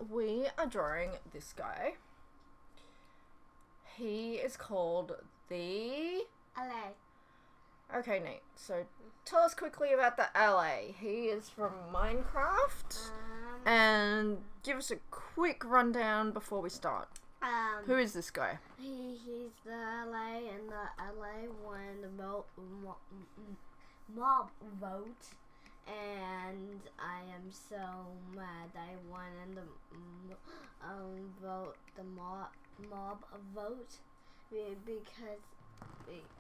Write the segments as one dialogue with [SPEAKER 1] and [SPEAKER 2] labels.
[SPEAKER 1] we are drawing this guy. He is called the
[SPEAKER 2] Allay.
[SPEAKER 1] Okay, Nate. So tell us quickly about the Allay. He is from Minecraft. And give us a quick rundown before we start. Who is this guy?
[SPEAKER 2] He's the Allay, and the Allay won the mob vote, and I am so mad I won in the mob vote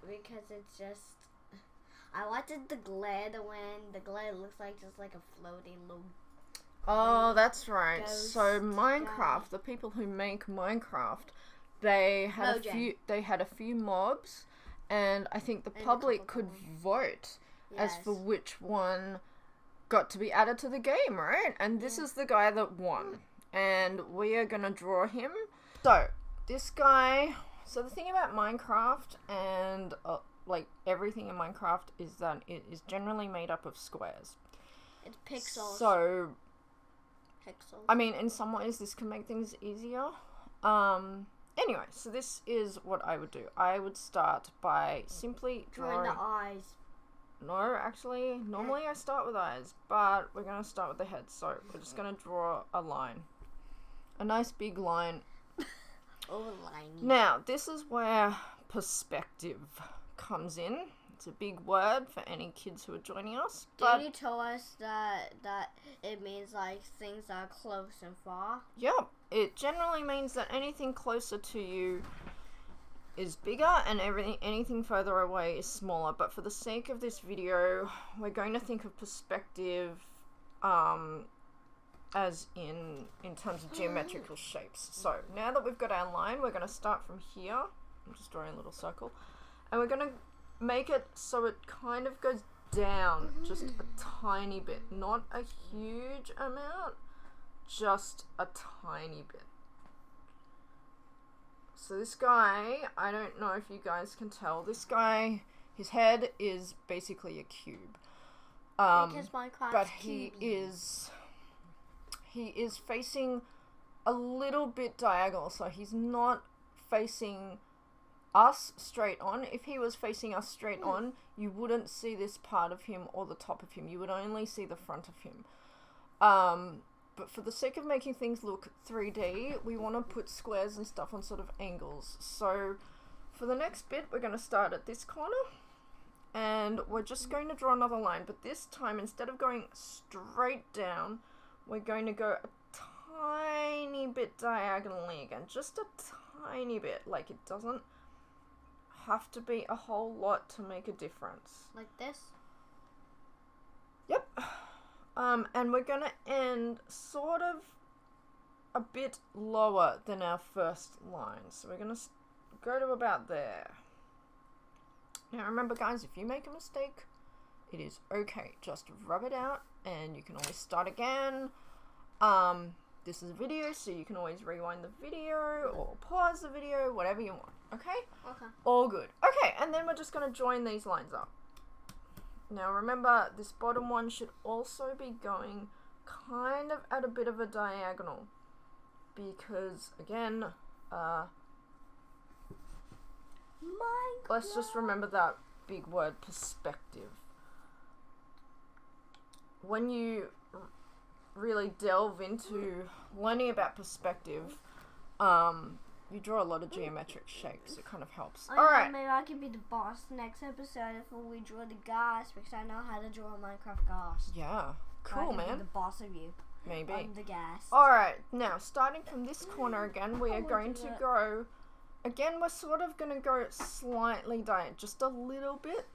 [SPEAKER 2] because it's just I wanted the glare to win. The glare looks like just like a floating little.
[SPEAKER 1] Oh, that's right. So Minecraft, the people who make Minecraft, they had a few mobs, and I think the public could vote as for which one got to be added to the game, right? And this is the guy that won, and we are gonna draw him. So this guy. So the thing about Minecraft and like everything in Minecraft is that it is generally made up of squares.
[SPEAKER 2] It's pixels.
[SPEAKER 1] So. I mean, in some ways, this can make things easier. Anyway, so this is what I would do. I would start by simply drawing
[SPEAKER 2] the eyes.
[SPEAKER 1] No, actually, normally I start with eyes, but we're going to start with the head. So we're just going to draw a line. A nice big line.
[SPEAKER 2] Line.
[SPEAKER 1] Now, this is where perspective comes in. It's a big word for any kids who are joining us.
[SPEAKER 2] Did you tell us that it means like things that are close and far?
[SPEAKER 1] Yep. It generally means that anything closer to you is bigger and anything further away is smaller. But for the sake of this video, we're going to think of perspective as in terms of geometrical shapes. So now that we've got our line, we're going to start from here. I'm just drawing a little circle. And we're going to make it so it kind of goes down just a tiny bit. Not a huge amount, just a tiny bit. So this guy, I don't know if you guys can tell, this guy, his head is basically a cube.
[SPEAKER 2] Because Minecraft's
[SPEAKER 1] but he is facing a little bit diagonal, so he's not facing us straight on. If he was facing us straight on, you wouldn't see this part of him or the top of him. You would only see the front of him. But for the sake of making things look 3D, we want to put squares and stuff on sort of angles. So for the next bit, we're going to start at this corner, and we're just going to draw another line. But this time, instead of going straight down, we're going to go a tiny bit diagonally again. Just a tiny bit. Like, it doesn't have to be a whole lot to make a difference.
[SPEAKER 2] Like this?
[SPEAKER 1] Yep. And we're going to end sort of a bit lower than our first line. So we're going to go to about there. Now remember, guys, if you make a mistake, it is okay. Just rub it out and you can always start again. This is a video, so you can always rewind the video or pause the video, whatever you want. Okay?
[SPEAKER 2] Okay.
[SPEAKER 1] All good. Okay, and then we're just going to join these lines up. Now remember, this bottom one should also be going kind of at a bit of a diagonal. Because, again, let's just remember that big word, perspective. When you really delve into learning about perspective, you draw a lot of geometric shapes. It kind of helps. Alright.
[SPEAKER 2] Maybe I can be the boss next episode if we draw the ghast, because I know how to draw a Minecraft ghast.
[SPEAKER 1] Yeah. Cool,
[SPEAKER 2] I can
[SPEAKER 1] man.
[SPEAKER 2] be the boss of you.
[SPEAKER 1] Maybe.
[SPEAKER 2] I'm the ghast.
[SPEAKER 1] Alright, now starting from this corner again, we are going to go. Again, we're sort of going to go slightly down, just a little bit.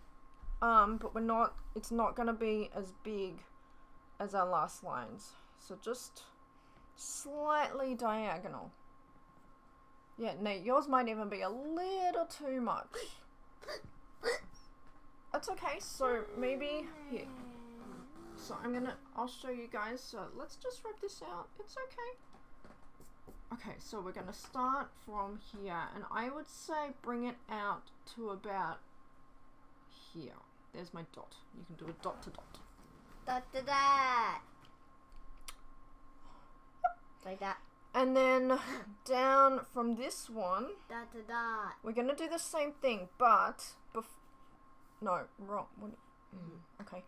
[SPEAKER 1] But we're not. It's not going to be as big as our last lines. So just slightly diagonal. Yeah, Nate, yours might even be a little too much. That's okay. So maybe here. So I'll show you guys. So let's just rub this out. It's okay. Okay, so we're going to start from here. And I would say bring it out to about here. There's my dot. You can do a dot to dot.
[SPEAKER 2] Dot to dot. Like that.
[SPEAKER 1] And then down from this one,
[SPEAKER 2] Dot to dot.
[SPEAKER 1] we're going to do the same thing, but... No, wrong. Okay.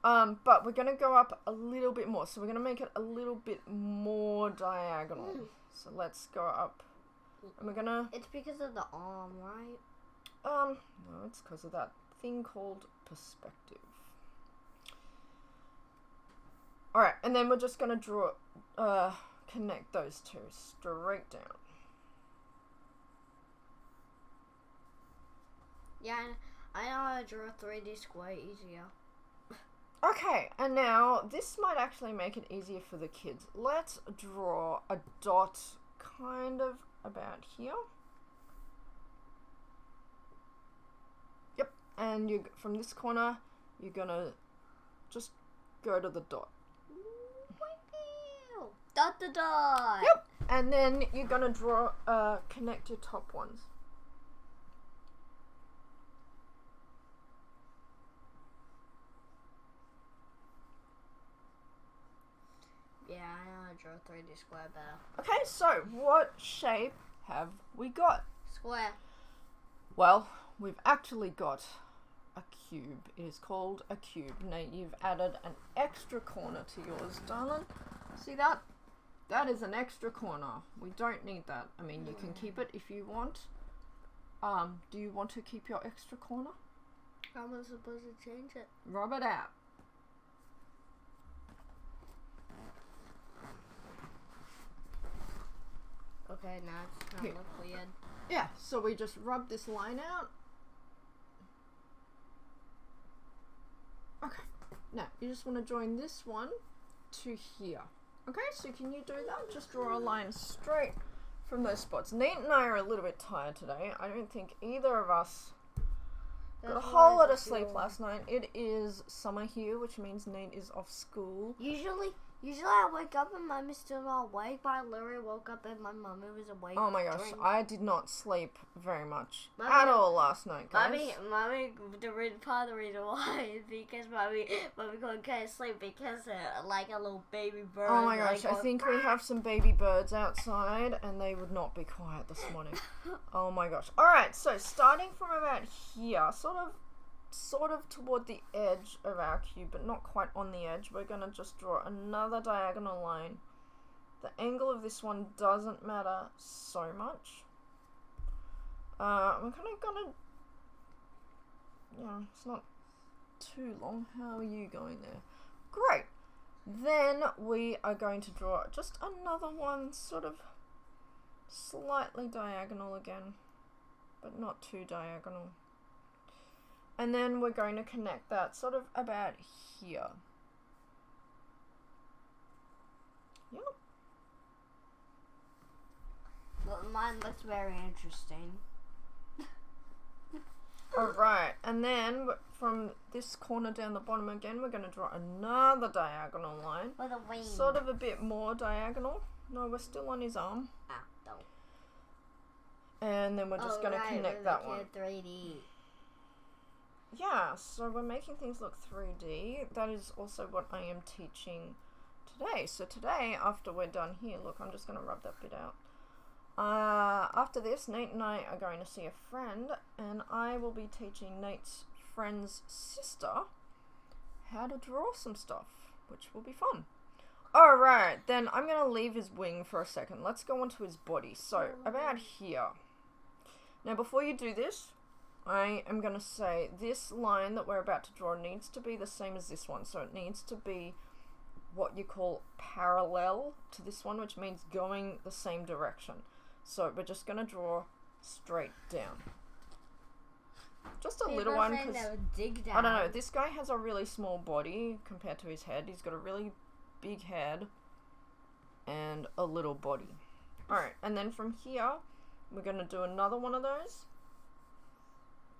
[SPEAKER 1] But we're going to go up a little bit more. So we're going to make it a little bit more diagonal. So let's go up. And we're going to...
[SPEAKER 2] It's because of the arm, right?
[SPEAKER 1] No, it's because of that thing called perspective. Alright, and then we're just going to draw... connect those two straight down.
[SPEAKER 2] Yeah, I know how to draw a 3D square easier.
[SPEAKER 1] Okay, and now this might actually make it easier for the kids. Let's draw a dot kind of about here. Yep, and you from this corner, you're gonna just go to the dot.
[SPEAKER 2] Dot to dot.
[SPEAKER 1] Yep, and then you're gonna draw connect your top ones.
[SPEAKER 2] Yeah, I know how to draw a 3D square better.
[SPEAKER 1] Okay, so what shape have we got?
[SPEAKER 2] Square.
[SPEAKER 1] Well, we've actually got a cube. It is called a cube. Now you've added an extra corner to yours, darling. See that? That is an extra corner. We don't need that. I mean, you can keep it if you want. Do you want to keep your extra corner?
[SPEAKER 2] How am I supposed to change it?
[SPEAKER 1] Rub it out.
[SPEAKER 2] Okay, now it's kind of look weird.
[SPEAKER 1] Yeah, so we just rub this line out. Okay, now you just want to join this one to here. Okay, so can you do that? Just draw a line straight from those spots. Nate and I are a little bit tired today. I don't think either of us got a whole lot of sleep last night. It is summer here, which means Nate is off school.
[SPEAKER 2] Usually I wake up and Mummy's still not awake, but I literally woke up and my mummy was awake.
[SPEAKER 1] Oh my gosh, I did not sleep very much
[SPEAKER 2] Mommy,
[SPEAKER 1] at all last night, guys.
[SPEAKER 2] Mommy, part of the reason why is because Mommy couldn't sleep because like a little baby bird.
[SPEAKER 1] Oh my gosh, I think we have some baby birds outside and they would not be quiet this morning. Oh my gosh. Alright, so starting from about here, sort of toward the edge of our cube, but not quite on the edge, we're going to just draw another diagonal line. The angle of this one doesn't matter so much. I'm kind of going to... Yeah, it's not too long. How are you going there? Great. Then we are going to draw just another one, sort of slightly diagonal again, but not too diagonal. And then we're going to connect that sort of about here. Yep.
[SPEAKER 2] Well, mine looks very interesting.
[SPEAKER 1] Alright, and then from this corner down the bottom again, we're going to draw another diagonal line.
[SPEAKER 2] With a wing.
[SPEAKER 1] Sort of a bit more diagonal. No, we're still on his arm.
[SPEAKER 2] Ah, don't.
[SPEAKER 1] And then we're just going to connect that one.
[SPEAKER 2] 3D.
[SPEAKER 1] Yeah, so we're making things look 3D. That is also what I am teaching today. So today, after we're done here, look, I'm just going to rub that bit out. After this, Nate and I are going to see a friend, and I will be teaching Nate's friend's sister how to draw some stuff, which will be fun. Alright, then I'm going to leave his wing for a second. Let's go on to his body. So, about here. Now, before you do this, I am going to say this line that we're about to draw needs to be the same as this one. So it needs to be what you call parallel to this one, which means going the same direction. So we're just going to draw straight down. Just a little one, because I don't know, this guy has a really small body compared to his head. He's got a really big head and a little body. Alright, and then from here, we're going to do another one of those.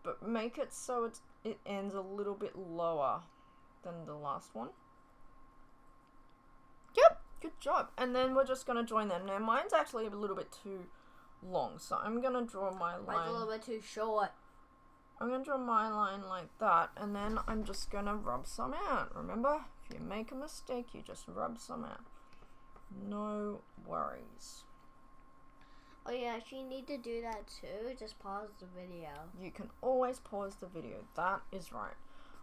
[SPEAKER 1] But make it so it ends a little bit lower than the last one. Yep, good job. And then we're just going to join them. Now, mine's actually a little bit too long, so I'm going to draw my line.
[SPEAKER 2] Mine's a little bit too short.
[SPEAKER 1] I'm going to draw my line like that, and then I'm just going to rub some out. Remember, if you make a mistake, you just rub some out. No worries.
[SPEAKER 2] Oh yeah, if you need to do that too, just pause the video.
[SPEAKER 1] You can always pause the video. That is right.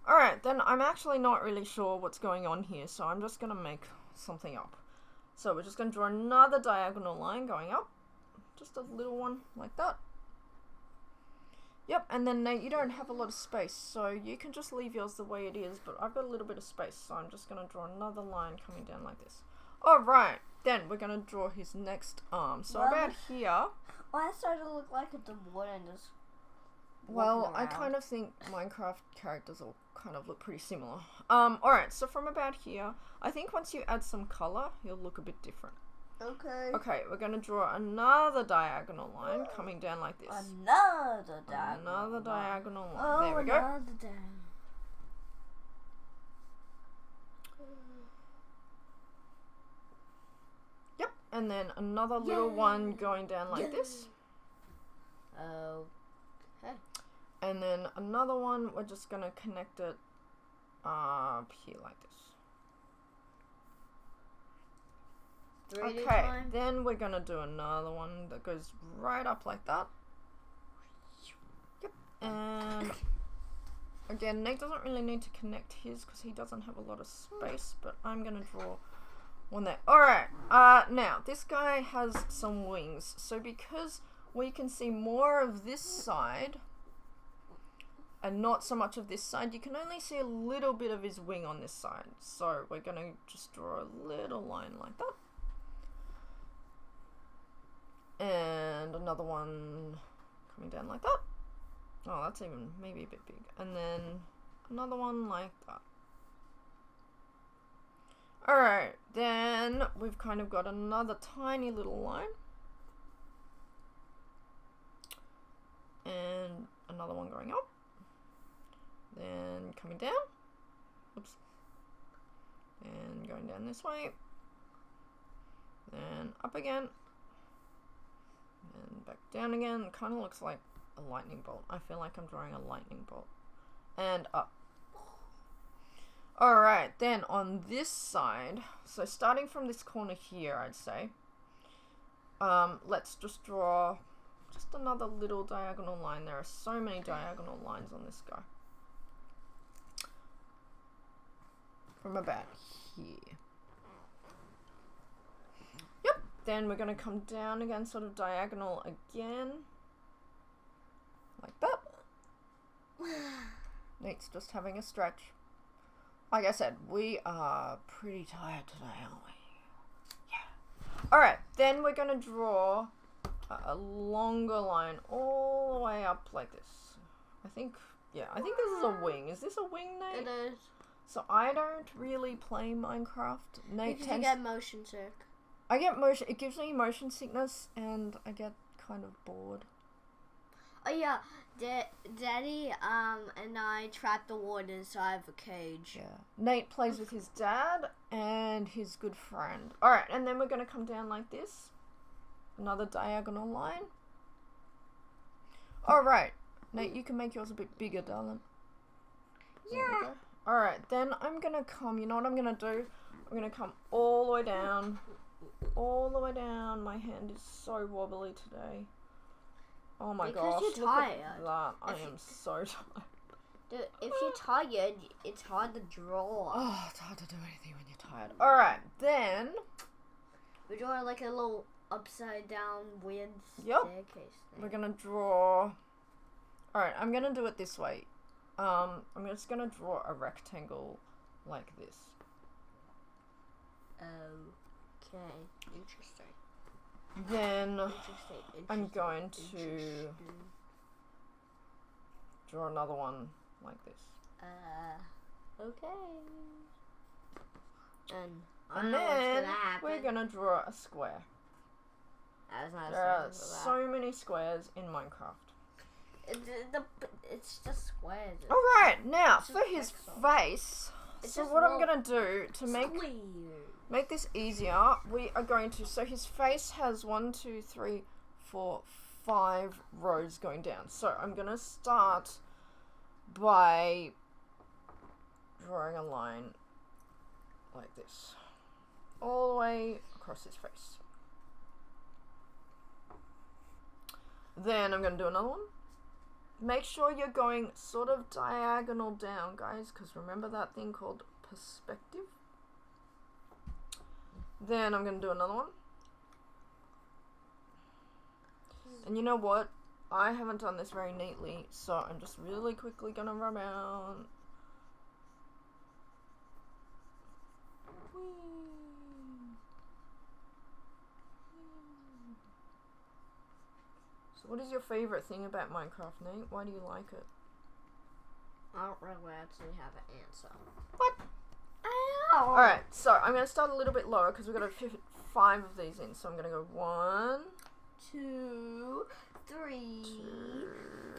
[SPEAKER 1] Alright, then I'm actually not really sure what's going on here, so I'm just going to make something up. So we're just going to draw another diagonal line going up. Just a little one like that. Yep, and then Nate, you don't have a lot of space, so you can just leave yours the way it is, but I've got a little bit of space, so I'm just going to draw another line coming down like this. Alright, then we're going to draw his next arm. So about here...
[SPEAKER 2] Why started to look like a wood and just...
[SPEAKER 1] Well, I kind of think Minecraft characters all kind of look pretty similar. Alright, so from about here, I think once you add some colour, he'll look a bit different.
[SPEAKER 2] Okay.
[SPEAKER 1] Okay, we're going to draw another diagonal line coming down like this.
[SPEAKER 2] Another diagonal
[SPEAKER 1] diagonal line.
[SPEAKER 2] Oh,
[SPEAKER 1] there we go. Yep, and then another little one going down like this.
[SPEAKER 2] Okay.
[SPEAKER 1] And then another one, we're just going to connect it up here like this. Okay, then we're going to do another one that goes right up like that. Yep, and again, Nate doesn't really need to connect his because he doesn't have a lot of space, but I'm going to draw one there. Alright, now, this guy has some wings, so because we can see more of this side and not so much of this side, you can only see a little bit of his wing on this side. So we're going to just draw a little line like that. And another one coming down like that. Oh, that's even maybe a bit big. And then another one like that. Alright, then we've kind of got another tiny little line. And another one going up. Then coming down. Oops. And going down this way. Then up again. And back down again. It kind of looks like a lightning bolt. I feel like I'm drawing a lightning bolt. And up. Alright, then on this side, so starting from this corner here, I'd say, let's just draw just another little diagonal line. There are so many diagonal lines on this guy. From about here. Yep, then we're going to come down again, sort of diagonal again. Like that. Nate's just having a stretch. Like I said, we are pretty tired today, aren't we? Yeah. Alright, then we're going to draw a longer line all the way up like this. I think this is a wing. Is this a wing, Nate?
[SPEAKER 2] It is.
[SPEAKER 1] So I don't really play Minecraft. Nate
[SPEAKER 2] Because you get motion sick.
[SPEAKER 1] I get motion. It gives me motion sickness, and I get kind of bored.
[SPEAKER 2] Oh yeah, Daddy and I trapped the water inside of a cage.
[SPEAKER 1] Yeah. Nate plays with his dad and his good friend. Alright, and then we're going to come down like this. Another diagonal line. Alright. Nate, you can make yours a bit bigger, darling.
[SPEAKER 2] Yeah.
[SPEAKER 1] Alright, then I'm going to come, you know what I'm going to do? I'm going to come all the way down. All the way down. My hand is so wobbly today. Oh my gosh,
[SPEAKER 2] you're
[SPEAKER 1] look
[SPEAKER 2] tired.
[SPEAKER 1] at that. I am so tired.
[SPEAKER 2] Dude, if you're tired, it's hard to draw.
[SPEAKER 1] Oh, it's hard to do anything when you're tired. Alright, then...
[SPEAKER 2] We're drawing like a little upside down weird
[SPEAKER 1] Yep.
[SPEAKER 2] staircase thing.
[SPEAKER 1] We're gonna draw... Alright, I'm gonna do it this way. I'm just gonna draw a rectangle like this.
[SPEAKER 2] Okay, interesting.
[SPEAKER 1] Then
[SPEAKER 2] Interesting.
[SPEAKER 1] I'm going to draw another one like this.
[SPEAKER 2] Okay. And
[SPEAKER 1] And then we're gonna draw a square.
[SPEAKER 2] That was not
[SPEAKER 1] There are so many squares in Minecraft.
[SPEAKER 2] It's just squares.
[SPEAKER 1] Alright, now
[SPEAKER 2] It's
[SPEAKER 1] for
[SPEAKER 2] just
[SPEAKER 1] his
[SPEAKER 2] pixels.
[SPEAKER 1] face,
[SPEAKER 2] It's
[SPEAKER 1] so
[SPEAKER 2] just
[SPEAKER 1] what I'm
[SPEAKER 2] little
[SPEAKER 1] gonna do to make this easier, we are going to, so his face has 1, 2, 3, 4, 5 rows going down. So I'm gonna start by drawing a line like this. all the way across his face. Then I'm going to do another one. Make sure you're going sort of diagonal down, guys, because remember that thing called perspective? Then I'm going to do another one. And you know what? I haven't done this very neatly, so I'm just really quickly going to rub out. So what is your favorite thing about Minecraft, Nate? Why do you like it?
[SPEAKER 2] I don't really actually have an answer.
[SPEAKER 1] What?
[SPEAKER 2] Ow!
[SPEAKER 1] Alright, so I'm going to start a little bit lower because we've got to fit 5 of these in. So I'm going to go 1,
[SPEAKER 2] 2, 3,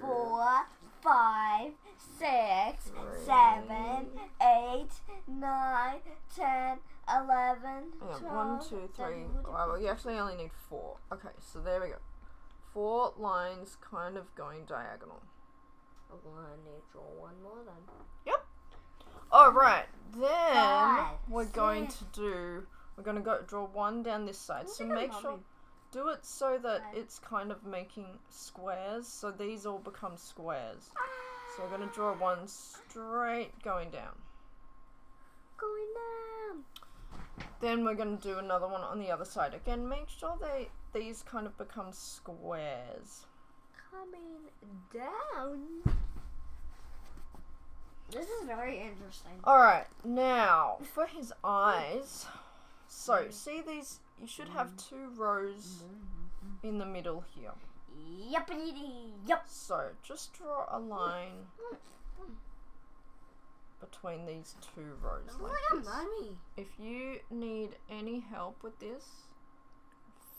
[SPEAKER 2] 4, 5, 6, 7, 8, 9, 10, 11, 12,
[SPEAKER 1] 1, 2, 3. Well, you actually only need 4. Okay, so there we go. 4 lines kind of going diagonal.
[SPEAKER 2] I'm gonna need to draw one more then.
[SPEAKER 1] Yep. Alright, then
[SPEAKER 2] 5,
[SPEAKER 1] we're
[SPEAKER 2] 6.
[SPEAKER 1] going to go draw one down this side. So make sure, do it so that it's kind of making squares. So these all become squares. So we're going to draw one straight going down.
[SPEAKER 2] Going down.
[SPEAKER 1] Then we're going to do another one on the other side. Again, make sure these kind of become squares.
[SPEAKER 2] Coming down. This is very interesting.
[SPEAKER 1] Alright, now for his eyes. So, see these, you should have 2 rows in the middle here.
[SPEAKER 2] Yuppity yup.
[SPEAKER 1] So, just draw a line between these 2 rows like this.
[SPEAKER 2] Mommy.
[SPEAKER 1] If you need any help with this,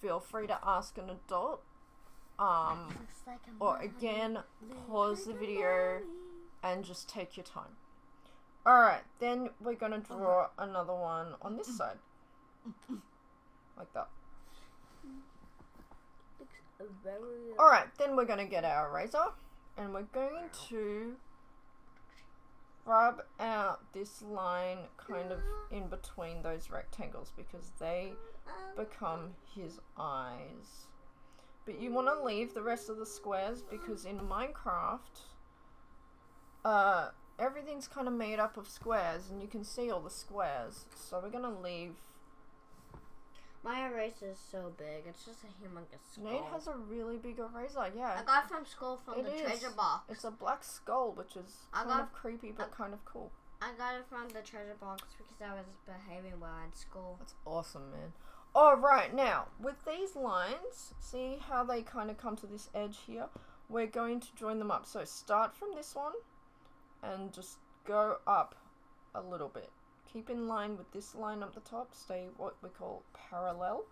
[SPEAKER 1] feel free to ask an adult. Or again, pause the video and just take your time. Alright, then we're going to draw another one on this side. Like that. Alright, then we're going to get our eraser and we're going to rub out this line kind of in between those rectangles because they become his eyes. But you want to leave the rest of the squares because in Minecraft, everything's kind of made up of squares and you can see all the squares. So we're going to leave.
[SPEAKER 2] My eraser is so big. It's just a humongous skull.
[SPEAKER 1] Nate has a really big eraser, yeah.
[SPEAKER 2] I got it from school from the treasure box.
[SPEAKER 1] It's a black skull, which is kind of creepy but kind of cool.
[SPEAKER 2] I got it from the treasure box because I was behaving well in school.
[SPEAKER 1] That's awesome, man. Alright, now, with these lines, see how they kind of come to this edge here? We're going to join them up. So start from this one and just go up a little bit. Keep in line with this line up the top. Stay what we call parallel.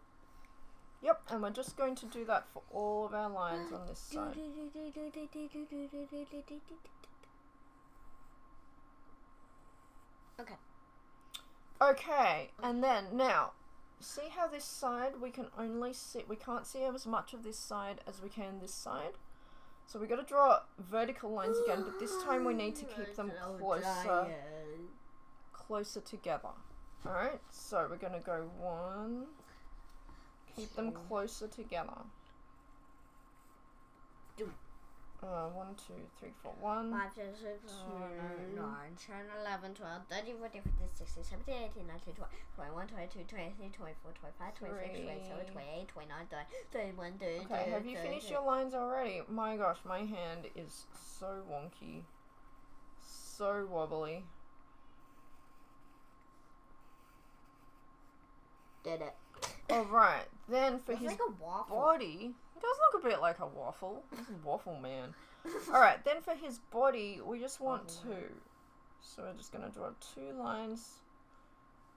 [SPEAKER 1] Yep, and we're just going to do that for all of our lines on this side.
[SPEAKER 2] Okay.
[SPEAKER 1] Okay, and then now, see how this side we can't see as much of this side as we can this side. So we got to draw vertical lines again, but this time we need to keep them closer together. Alright, so we're going to go 1, keep them closer together. 1, 2, 3, 4, 1,
[SPEAKER 2] 5, 6, 7, 8, 9, 10, 11, 12, 13, 14, 15, 16, 17, 18, 19, 20, 21, 22, 23, 24, 25, 26, 27, 28, 29, 30, 31, 32.
[SPEAKER 1] Okay, have you finished your lines already? My gosh, my hand is so wonky. So wobbly.
[SPEAKER 2] Did it.
[SPEAKER 1] Alright, then for his
[SPEAKER 2] like a waffle.
[SPEAKER 1] body, it does look a bit like a waffle. This is Waffle Man. Alright, then for his body, we just want 2. So we're just going to draw 2 lines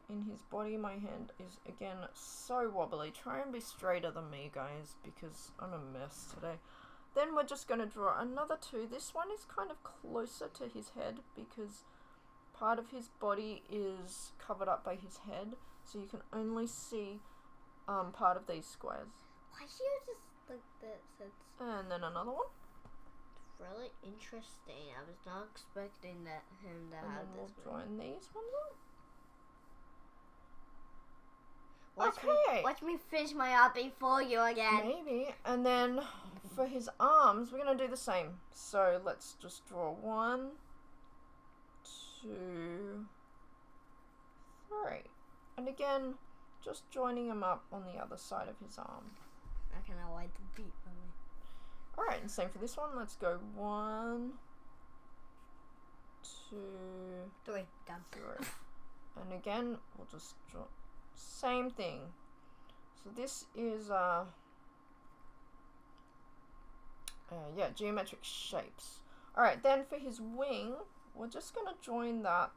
[SPEAKER 1] in his body. My hand is, again, so wobbly. Try and be straighter than me, guys, because I'm a mess today. Then we're just going to draw another 2. This one is kind of closer to his head because part of his body is covered up by his head. So you can only see part of these squares.
[SPEAKER 2] Why do you just like this?
[SPEAKER 1] And then another one.
[SPEAKER 2] It's really interesting. I was not expecting him to have this.
[SPEAKER 1] We'll join these ones Okay.
[SPEAKER 2] Watch me finish my art before you again.
[SPEAKER 1] Maybe. And then for his arms, we're going to do the same. So let's just draw 1, 2, 3. And again, just joining him up on the other side of his arm.
[SPEAKER 2] I cannot wait to beat me.
[SPEAKER 1] Alright, and same for this one. Let's go 1, 2,
[SPEAKER 2] 3. Done.
[SPEAKER 1] 3. And again, we'll just draw same thing. So this is geometric shapes. Alright, then for his wing, we're just gonna join that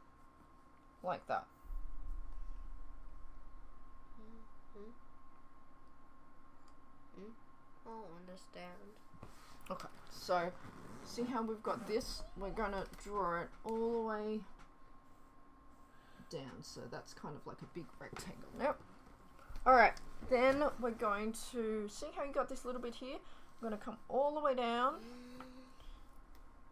[SPEAKER 1] like that.
[SPEAKER 2] I don't understand.
[SPEAKER 1] Okay, so see how we've got this? We're gonna draw it all the way down, so that's kind of like a big rectangle. Yep. Alright, then we're going to see how you got this little bit here. I'm going to come all the way down,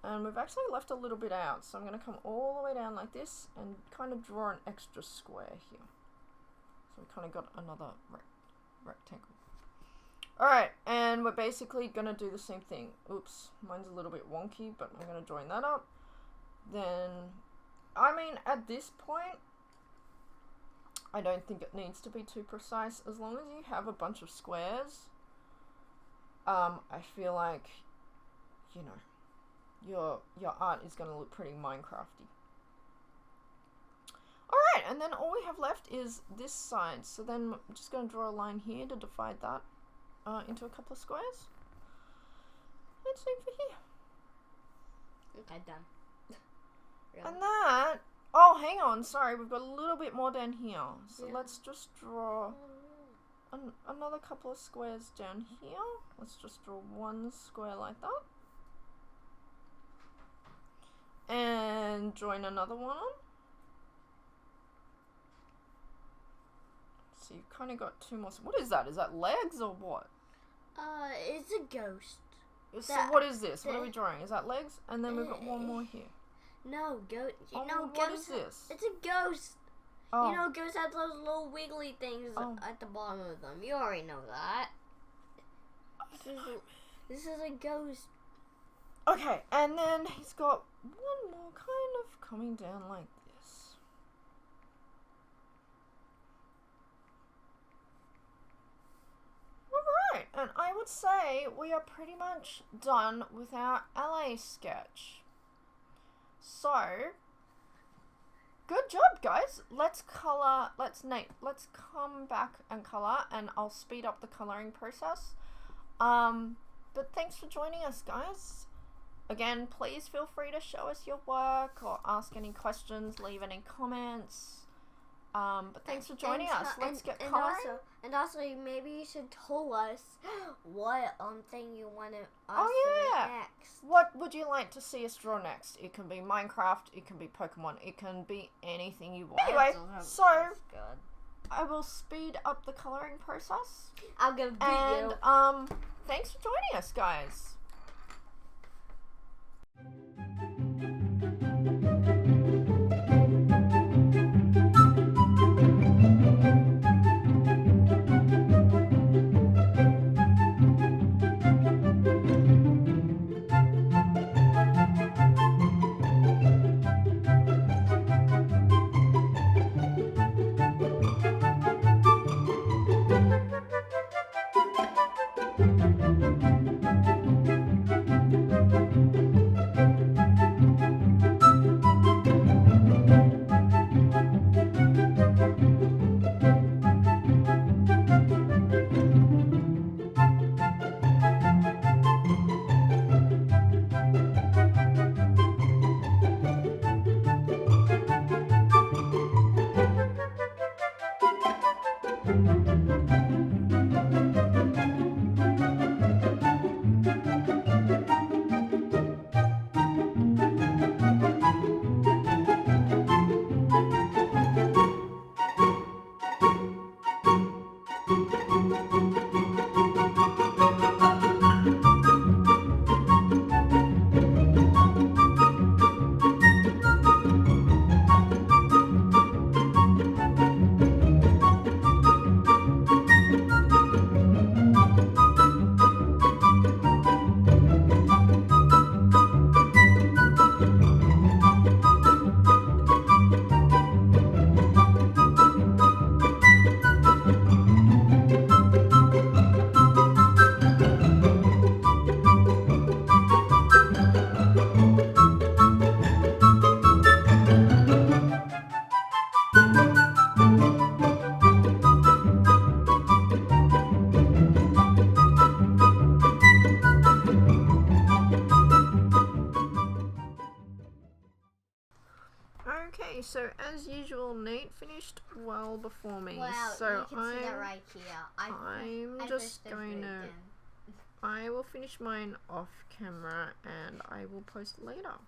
[SPEAKER 1] and we've actually left a little bit out, so I'm going to come all the way down like this and kind of draw an extra square here. So we kind of got another rectangle. Alright, and we're basically going to do the same thing. Oops, mine's a little bit wonky, but I'm going to join that up. Then, I mean, at this point, I don't think it needs to be too precise. As long as you have a bunch of squares, I feel like, you know, your art is going to look pretty Minecrafty. Alright, and then all we have left is this side. So then I'm just going to draw a line here to divide that into a couple of squares. And same for here.
[SPEAKER 2] Okay, done. Really?
[SPEAKER 1] And that... Oh, hang on. Sorry, we've got a little bit more down here. So let's just draw another couple of squares down here. Let's just draw one square like that. And join another one on. So you've kind of got two more. What is that? Is that legs or what?
[SPEAKER 2] It's a ghost.
[SPEAKER 1] So what is this? What are we drawing? Is that legs? And then we've got one more here.
[SPEAKER 2] No, ghost.
[SPEAKER 1] What is this?
[SPEAKER 2] It's a ghost.
[SPEAKER 1] Oh.
[SPEAKER 2] You know, ghosts have those little wiggly things at the bottom of them. You already know that. This is a ghost.
[SPEAKER 1] Okay, and then he's got one more kind of coming down like this. Alright, and I would say we are pretty much done with our alley sketch. So, good job, guys. Let's come back and color, and I'll speed up the coloring process. But thanks for joining us, guys. Again, please feel free to show us your work or ask any questions, leave any comments. But thanks for joining us. Let's get coloring.
[SPEAKER 2] Also, maybe you should tell us what thing you want us to make next.
[SPEAKER 1] What would you like to see us draw next? It can be Minecraft, it can be Pokemon, it can be anything you want. Anyway, so I will speed up the coloring process.
[SPEAKER 2] I'm gonna beat you.
[SPEAKER 1] Thanks for joining us, guys. Okay, so as usual, Nate finished well before me.
[SPEAKER 2] Well,
[SPEAKER 1] so
[SPEAKER 2] you can see that right here.
[SPEAKER 1] I'm just going to... I will finish mine off camera and I will post later.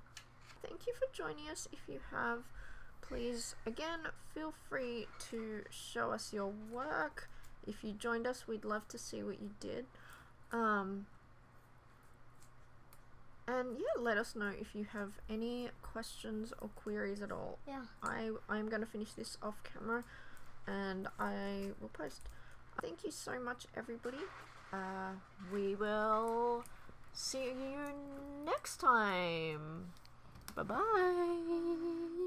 [SPEAKER 1] Thank you for joining us. If you have, please, again, feel free to show us your work. If you joined us, we'd love to see what you did. And yeah, let us know if you have any questions or queries at all.
[SPEAKER 2] Yeah.
[SPEAKER 1] I'm going to finish this off camera and I will post. Thank you so much, everybody. We will see you next time. Bye-bye.